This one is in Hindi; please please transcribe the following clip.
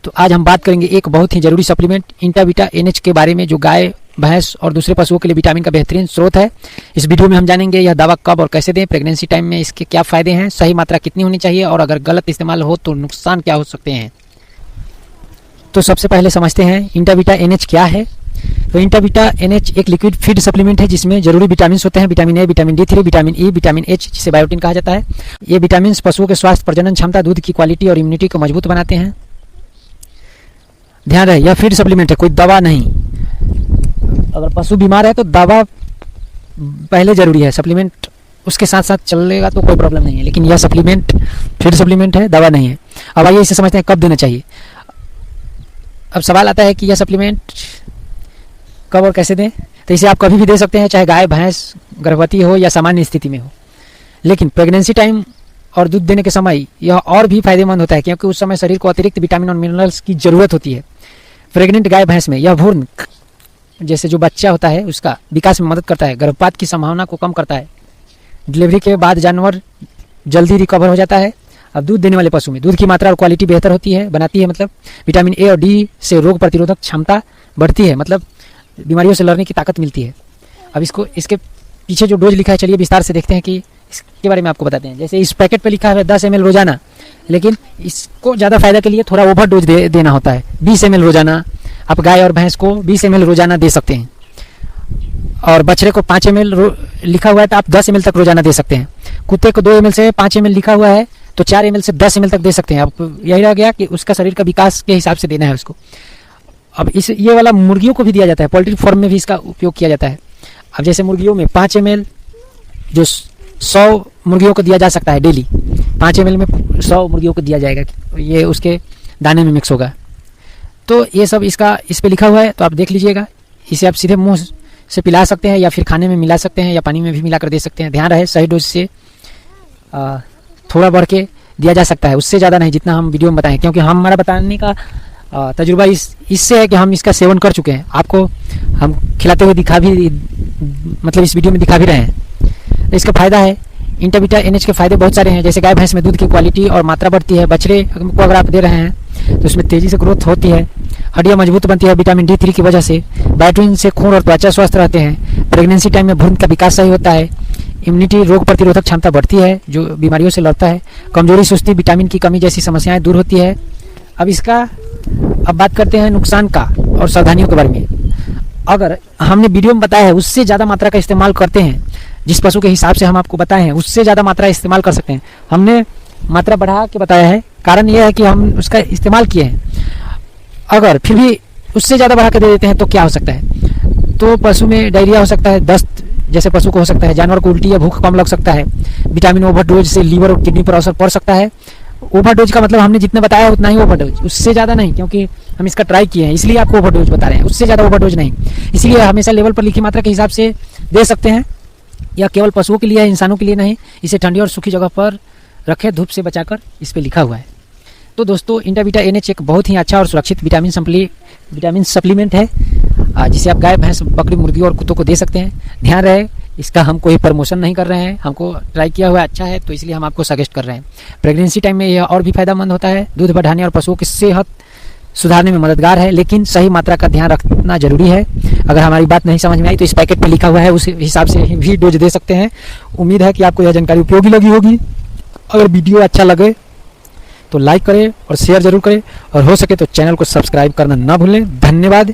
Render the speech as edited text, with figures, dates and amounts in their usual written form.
तो आज हम बात करेंगे एक बहुत ही जरूरी सप्लीमेंट इंटाविटा NH के बारे में, जो गाय, भैंस और दूसरे पशुओं के लिए विटामिन का बेहतरीन स्रोत है। इस वीडियो में हम जानेंगे यह दवा कब और कैसे दें, प्रेगनेंसी टाइम में इसके क्या फ़ायदे हैं, सही मात्रा कितनी होनी चाहिए और अगर गलत इस्तेमाल हो तो नुकसान क्या हो सकते हैं। तो सबसे पहले समझते हैं इंटाविटा NH क्या है। तो इंटाविटा NH एक लिक्विड फीड सप्लीमेंट है जिसमें जरूरी विटामिन होते हैं, vitamin A, vitamin D3, vitamin E, vitamin H जिसे बायोटिन कहा जाता है। ये विटामिन पशुओं के स्वास्थ्य, प्रजनन क्षमता, दूध की क्वालिटी और इम्यूनिटी को मजबूत बनाते हैं। ध्यान रहे यह फीड सप्लीमेंट है, कोई दवा नहीं। अगर पशु बीमार है तो दवा पहले जरूरी है, सप्लीमेंट उसके साथ साथ चलेगा तो कोई प्रॉब्लम नहीं है, लेकिन यह सप्लीमेंट फीड सप्लीमेंट है, दवा नहीं है। अब आइए इसे समझते हैं कब देना चाहिए। अब सवाल आता है कि यह सप्लीमेंट कब और कैसे दें। तो इसे आप कभी भी दे सकते हैं, चाहे गाय, भैंस गर्भवती हो या सामान्य स्थिति में हो। लेकिन प्रेगनेंसी टाइम और दूध देने के समय यह और भी फायदेमंद होता है, क्योंकि उस समय शरीर को अतिरिक्त विटामिन और मिनरल्स की जरूरत होती है। प्रेग्नेंट गाय, भैंस में यह भ्रूण जैसे जो बच्चा होता है उसका विकास में मदद करता है, गर्भपात की संभावना को कम करता है। डिलीवरी के बाद जानवर जल्दी रिकवर हो जाता है। अब दूध देने वाले पशु में दूध की मात्रा और क्वालिटी बेहतर बनाती है, मतलब विटामिन ए और डी से रोग प्रतिरोधक क्षमता बढ़ती है, मतलब बीमारियों से लड़ने की ताकत मिलती है। अब इसके पीछे जो डोज लिखा है, चलिए विस्तार से देखते हैं कि इसके बारे में आपको बताते हैं। जैसे इस पैकेट पे लिखा है 10 ml रोजाना, लेकिन इसको ज़्यादा फायदा के लिए थोड़ा ओवर डोज देना होता है। 20 ml रोजाना आप गाय और भैंस को 20 ml रोजाना दे सकते हैं, और बछड़े को 5 ml लिखा हुआ है तो आप 10 ml तक रोजाना दे सकते हैं। कुत्ते को 2 ml से 5 ml लिखा हुआ है तो 4 ml से 10 ml तक दे सकते हैं। अब यही रह गया कि उसका शरीर का विकास के हिसाब से देना है उसको। अब ये वाला मुर्गियों को भी दिया जाता है, पोल्ट्री फार्म में भी इसका उपयोग किया जाता है। अब जैसे मुर्गियों में 5 ml जो 100 मुर्गियों को दिया जा सकता है डेली, 5 ml में 100 मुर्गियों को दिया जाएगा, ये उसके दाने में मिक्स होगा। तो ये सब इस पे लिखा हुआ है, तो आप देख लीजिएगा। इसे आप सीधे मुंह से पिला सकते हैं या फिर खाने में मिला सकते हैं या पानी में भी मिलाकर दे सकते हैं। ध्यान रहे सही डोज से थोड़ा बढ़ के दिया जा सकता है, उससे ज़्यादा नहीं जितना हम वीडियो में बताएं, क्योंकि हमारा बताने का तजुर्बा इससे है कि हम इसका सेवन कर चुके हैं। आपको हम खिलाते हुए मतलब इस वीडियो में दिखा भी रहे हैं। तो इसका फ़ायदा है, इंटाविटा NH के फ़ायदे बहुत सारे हैं। जैसे गाय भैंस में दूध की क्वालिटी और मात्रा बढ़ती है। बछड़े को अगर आप दे रहे हैं तो उसमें तेज़ी से ग्रोथ होती है, हड्डियाँ मजबूत बनती है विटामिन D3 की वजह से। बायोटिन से खून और त्वचा स्वस्थ रहते हैं। प्रेगनेंसी टाइम में भ्रूण का विकास सही होता है। इम्यूनिटी, रोग प्रतिरोधक क्षमता बढ़ती है, जो बीमारियों से लड़ता है। कमजोरी, सुस्ती, विटामिन की कमी जैसी समस्याएं दूर होती है। अब बात करते हैं नुकसान का और सावधानियों के बारे में। अगर हमने वीडियो में बताया है उससे ज़्यादा मात्रा का इस्तेमाल करते हैं, जिस पशु के हिसाब से हम आपको बताए हैं उससे ज़्यादा मात्रा इस्तेमाल कर सकते हैं। हमने मात्रा बढ़ा के बताया है, कारण यह है कि हम उसका इस्तेमाल किए हैं। अगर फिर भी उससे ज़्यादा बढ़ा के दे देते हैं तो क्या हो सकता है? तो पशु में डायरिया हो सकता है, दस्त जैसे पशु को हो सकता है, जानवर को उल्टी या भूख कम लग सकता है। विटामिन ओवरडोज से लीवर और किडनी पर असर पड़ सकता है। ओवरडोज का मतलब हमने जितना बताया उतना ही ओवरडोज, उससे ज़्यादा नहीं, क्योंकि हम इसका ट्राई किए हैं इसलिए आपको ओवरडोज बता रहे हैं, उससे ज़्यादा ओवरडोज नहीं। इसलिए हमेशा लेवल पर लिखी मात्रा के हिसाब से दे सकते हैं। यह केवल पशुओं के लिए है, इंसानों के लिए नहीं। इसे ठंडी और सूखी जगह पर रखें, धूप से बचाकर, इस पर लिखा हुआ है। तो दोस्तों इंटाविटा NH एक बहुत ही अच्छा और सुरक्षित विटामिन सप्लीमेंट है, जिसे आप गाय, भैंस, बकरी, मुर्गी और कुत्तों को दे सकते हैं। ध्यान रहे इसका हम कोई प्रमोशन नहीं कर रहे हैं, हमको ट्राई किया हुआ अच्छा है तो इसलिए हम आपको सजेस्ट कर रहे हैं। प्रेगनेंसी टाइम में यह और भी फायदेमंद होता है, दूध बढ़ाने और पशुओं की सेहत सुधारने में मददगार है, लेकिन सही मात्रा का ध्यान रखना जरूरी है। अगर हमारी बात नहीं समझ में आई तो इस पैकेट में लिखा हुआ है, उस हिसाब से भी डोज दे सकते हैं। उम्मीद है कि आपको यह जानकारी उपयोगी लगी होगी। अगर वीडियो अच्छा लगे तो लाइक करें और शेयर जरूर करें, और हो सके तो चैनल को सब्सक्राइब करना ना भूलें। धन्यवाद।